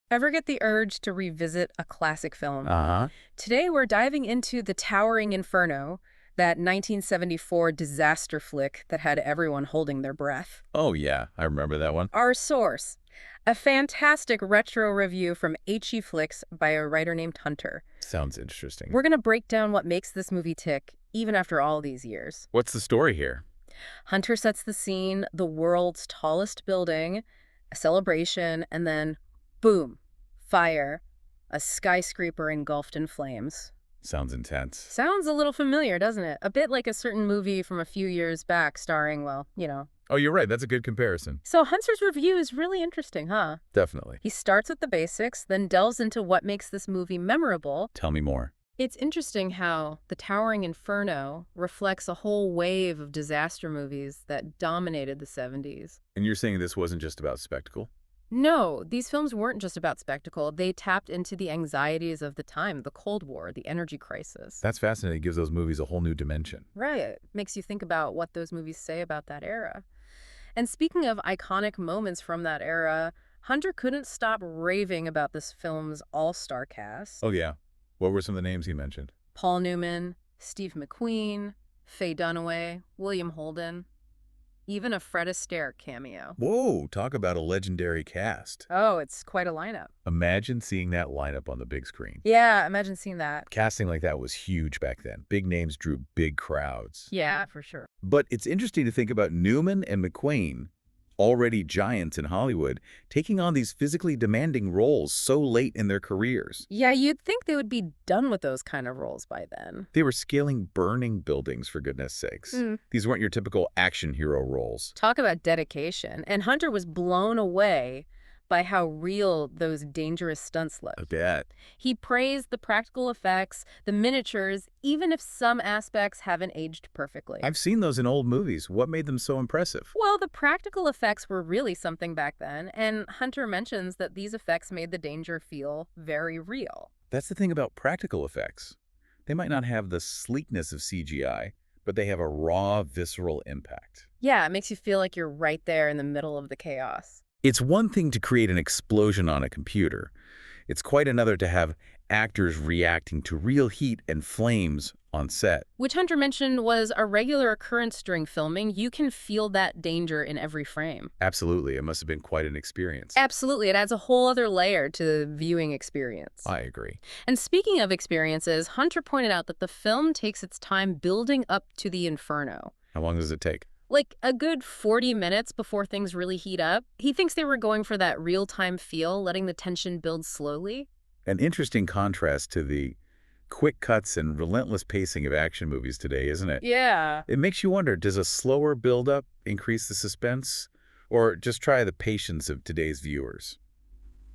Ever get the urge to revisit a classic film? Uh-huh. Today we're diving into The Towering Inferno, that 1974 disaster flick that had everyone holding their breath. Oh, yeah, I remember that one. Our source, a fantastic retro review from HE Flicks by a writer named Hunter. Sounds interesting. We're going to break down what makes this movie tick, even after all these years. What's the story here? Hunter sets the scene, the world's tallest building, a celebration, and then, boom, fire, a skyscraper engulfed in flames. Sounds intense. Sounds a little familiar, doesn't it? A bit like a certain movie from a few years back starring, well. Oh, you're right. That's a good comparison. So Hunter's review is really interesting, huh? Definitely. He starts with the basics, then delves into what makes this movie memorable. Tell me more. It's interesting how The Towering Inferno reflects a whole wave of disaster movies that dominated the 70s. And you're saying this wasn't just about spectacle? No, these films weren't just about spectacle. They tapped into the anxieties of the time, the Cold War, the energy crisis. That's fascinating. It gives those movies a whole new dimension. Right. Makes you think about what those movies say about that era. And speaking of iconic moments from that era, Hunter couldn't stop raving about this film's all-star cast. Oh, yeah. What were some of the names he mentioned? Paul Newman, Steve McQueen, Faye Dunaway, William Holden, even a Fred Astaire cameo. Whoa, talk about a legendary cast. Oh, it's quite a lineup. Imagine seeing that lineup on the big screen. Yeah, imagine seeing that. Casting like that was huge back then. Big names drew big crowds. Yeah, for sure. But it's interesting to think about Newman and McQueen, already giants in Hollywood, taking on these physically demanding roles so late in their careers. Yeah, you'd think they would be done with those kind of roles by then. They were scaling burning buildings, for goodness sakes. These weren't your typical action hero roles. Talk about dedication. And Hunter was blown away by how real those dangerous stunts I looked. bet. He praised the practical effects, the miniatures, even if some aspects haven't aged perfectly. I've seen those in old movies. What made them so impressive? Well, the practical effects were really something back then, and Hunter mentions that these effects made the danger feel very real. That's the thing about practical effects. They might not have the sleekness of CGI, but they have a raw, visceral impact. Yeah, it makes you feel like you're right there in the middle of the chaos. It's one thing to create an explosion on a computer. It's quite another to have actors reacting to real heat and flames on set. Which Hunter mentioned was a regular occurrence during filming. You can feel that danger in every frame. Absolutely. It must have been quite an experience. Absolutely. It adds a whole other layer to the viewing experience. I agree. And speaking of experiences, Hunter pointed out that the film takes its time building up to the inferno. How long does it take? Like a good 40 minutes before things really heat up. He thinks they were going for that real-time feel, letting the tension build slowly. An interesting contrast to the quick cuts and relentless pacing of action movies today, isn't it? Yeah. It makes you wonder, does a slower build-up increase the suspense? Or just try the patience of today's viewers?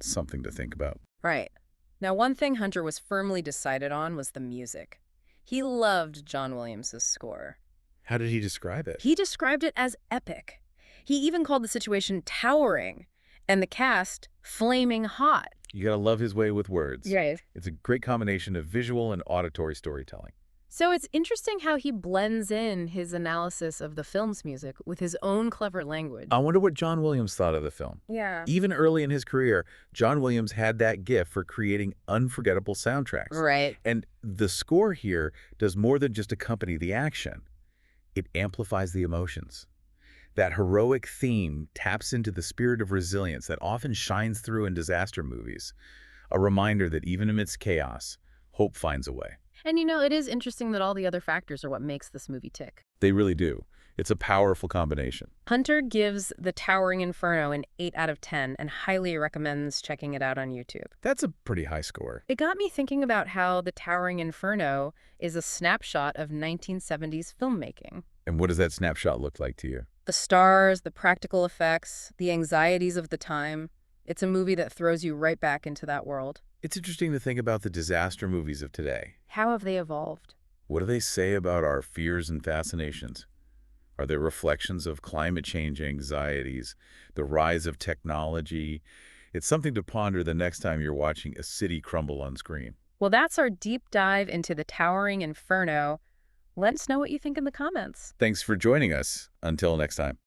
Something to think about. Right. Now, one thing Hunter was firmly decided on was the music. He loved John Williams' score. How did he describe it? He described it as epic. He even called the situation towering, and the cast flaming hot. You gotta love his way with words. Right. It's a great combination of visual and auditory storytelling. So it's interesting how he blends in his analysis of the film's music with his own clever language. I wonder what John Williams thought of the film. Yeah. Even early in his career, John Williams had that gift for creating unforgettable soundtracks. Right. And the score here does more than just accompany the action. It amplifies the emotions. That heroic theme taps into the spirit of resilience that often shines through in disaster movies. A reminder that even amidst chaos, hope finds a way. And it is interesting that all the other factors are what makes this movie tick. They really do. It's a powerful combination. Hunter gives The Towering Inferno an 8 out of 10 and highly recommends checking it out on YouTube. That's a pretty high score. It got me thinking about how The Towering Inferno is a snapshot of 1970s filmmaking. And what does that snapshot look like to you? The stars, the practical effects, the anxieties of the time. It's a movie that throws you right back into that world. It's interesting to think about the disaster movies of today. How have they evolved? What do they say about our fears and fascinations? Are they reflections of climate change anxieties, the rise of technology? It's something to ponder the next time you're watching a city crumble on screen. Well, that's our deep dive into The Towering Inferno. Let us know what you think in the comments. Thanks for joining us. Until next time.